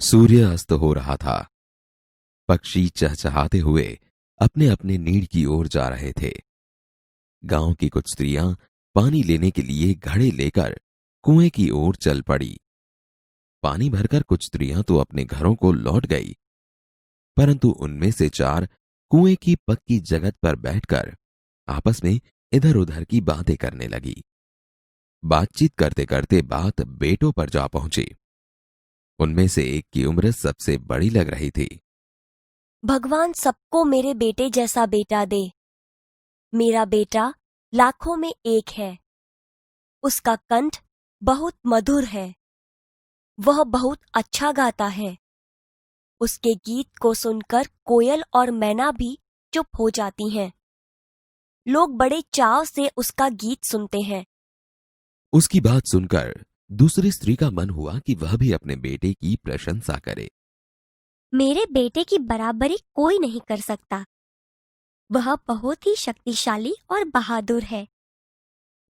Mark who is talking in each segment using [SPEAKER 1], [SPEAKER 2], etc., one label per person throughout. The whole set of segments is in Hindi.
[SPEAKER 1] सूर्य अस्त हो रहा था। पक्षी चहचहाते हुए अपने अपने नीड की ओर जा रहे थे। गांव की कुछ स्त्रियां पानी लेने के लिए घड़े लेकर कुएं की ओर चल पड़ी। पानी भरकर कुछ स्त्रियां तो अपने घरों को लौट गई, परंतु उनमें से चार कुएं की पक्की जगत पर बैठकर आपस में इधर उधर की बातें करने लगी। बातचीत करते करते बात बेटों पर जा पहुंची। उनमें से एक की उम्र सबसे बड़ी लग रही थी।
[SPEAKER 2] भगवान सबको मेरे बेटे जैसा बेटा दे। मेरा बेटा लाखों में एक है। उसका कंठ बहुत मधुर है। वह बहुत अच्छा गाता है। उसके गीत को सुनकर कोयल और मैना भी चुप हो जाती हैं। लोग बड़े चाव से उसका गीत सुनते हैं।
[SPEAKER 1] उसकी बात सुनकर दूसरी स्त्री का मन हुआ कि वह भी अपने बेटे की प्रशंसा करे।
[SPEAKER 2] मेरे बेटे की बराबरी कोई नहीं कर सकता। वह बहुत ही शक्तिशाली और बहादुर है।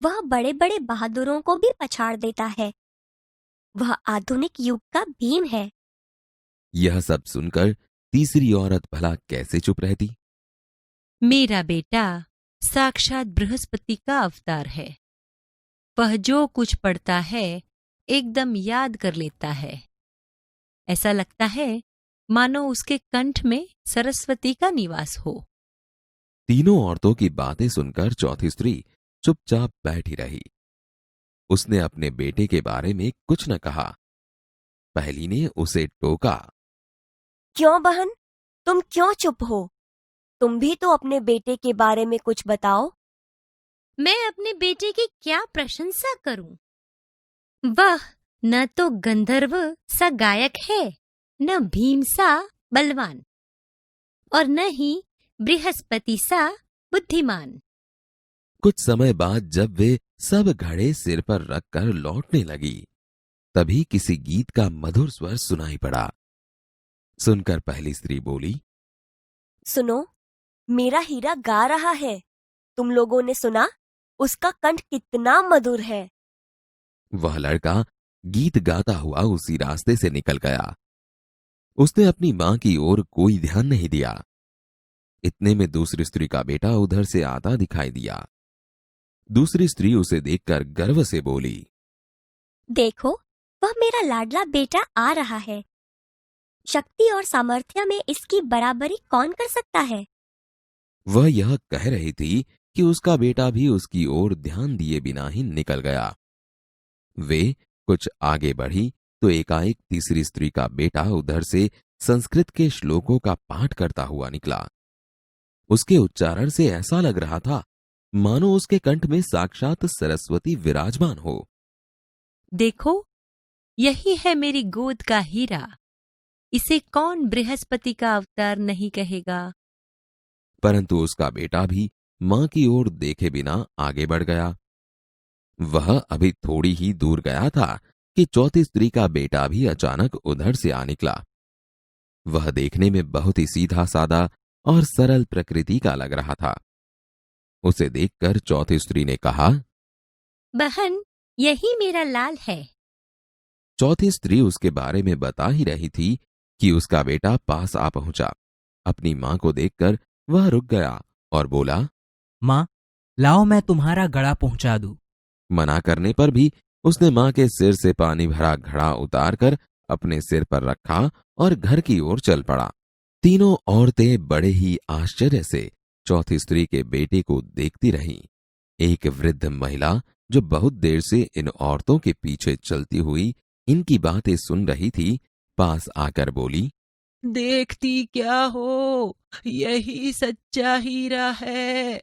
[SPEAKER 2] वह बड़े बड़े बहादुरों को भी पछाड़ देता है। वह आधुनिक युग का भीम है।
[SPEAKER 1] यह सब सुनकर तीसरी औरत भला कैसे चुप रहती।
[SPEAKER 3] मेरा बेटा साक्षात बृहस्पति का अवतार है। वह जो कुछ पढ़ता है एकदम याद कर लेता है। ऐसा लगता है मानो उसके कंठ में सरस्वती का निवास हो।
[SPEAKER 1] तीनों औरतों की बातें सुनकर चौथी स्त्री चुपचाप बैठी रही। उसने अपने बेटे के बारे में कुछ न कहा। पहली ने उसे टोका।
[SPEAKER 2] क्यों बहन, तुम क्यों चुप हो? तुम भी तो अपने बेटे के बारे में कुछ बताओ।
[SPEAKER 4] मैं अपने बेटे की क्या प्रशंसा करूं? वह न तो गंधर्व सा गायक है, न भीम सा बलवान, और न ही बृहस्पति सा बुद्धिमान।
[SPEAKER 1] कुछ समय बाद जब वे सब घड़े सिर पर रखकर लौटने लगी, तभी किसी गीत का मधुर स्वर सुनाई पड़ा। सुनकर पहली स्त्री बोली,
[SPEAKER 2] सुनो, मेरा हीरा गा रहा है। तुम लोगों ने सुना? उसका कंठ कितना मधुर है।
[SPEAKER 1] वह लड़का गीत गाता हुआ उसी रास्ते से निकल गया। उसने अपनी मां की ओर कोई ध्यान नहीं दिया। इतने में दूसरी स्त्री का बेटा उधर से आता दिखाई दिया। दूसरी स्त्री उसे देखकर गर्व से बोली,
[SPEAKER 2] देखो, वह मेरा लाडला बेटा आ रहा है। शक्ति और सामर्थ्य में इसकी बराबरी कौन कर सकता है?
[SPEAKER 1] वह यह कह रही थी कि उसका बेटा भी उसकी ओर ध्यान दिए बिना ही निकल गया। वे कुछ आगे बढ़ी तो एकाएक तीसरी स्त्री का बेटा उधर से संस्कृत के श्लोकों का पाठ करता हुआ निकला। उसके उच्चारण से ऐसा लग रहा था मानो उसके कंठ में साक्षात सरस्वती विराजमान हो।
[SPEAKER 3] देखो, यही है मेरी गोद का हीरा। इसे कौन बृहस्पति का अवतार नहीं कहेगा।
[SPEAKER 1] परंतु उसका बेटा भी मां की ओर देखे बिना आगे बढ़ गया। वह अभी थोड़ी ही दूर गया था कि चौथी स्त्री का बेटा भी अचानक उधर से आ निकला। वह देखने में बहुत ही सीधा सादा और सरल प्रकृति का लग रहा था। उसे देखकर चौथी स्त्री ने कहा,
[SPEAKER 4] बहन, यही मेरा लाल है।
[SPEAKER 1] चौथी स्त्री उसके बारे में बता ही रही थी कि उसका बेटा पास आ पहुंचा। अपनी मां को देखकर वह रुक गया और बोला,
[SPEAKER 5] मां, लाओ मैं तुम्हारा घड़ा पहुंचा दूं।
[SPEAKER 1] मना करने पर भी उसने मां के सिर से पानी भरा घड़ा उतारकर अपने सिर पर रखा और घर की ओर चल पड़ा। तीनों औरतें बड़े ही आश्चर्य से चौथी स्त्री के बेटे को देखती रहीं। एक वृद्ध महिला जो बहुत देर से इन औरतों के पीछे चलती हुई इनकी बातें सुन रही थी, पास आकर बोली,
[SPEAKER 6] देखती क्या हो, यही सच्चा हीरा है।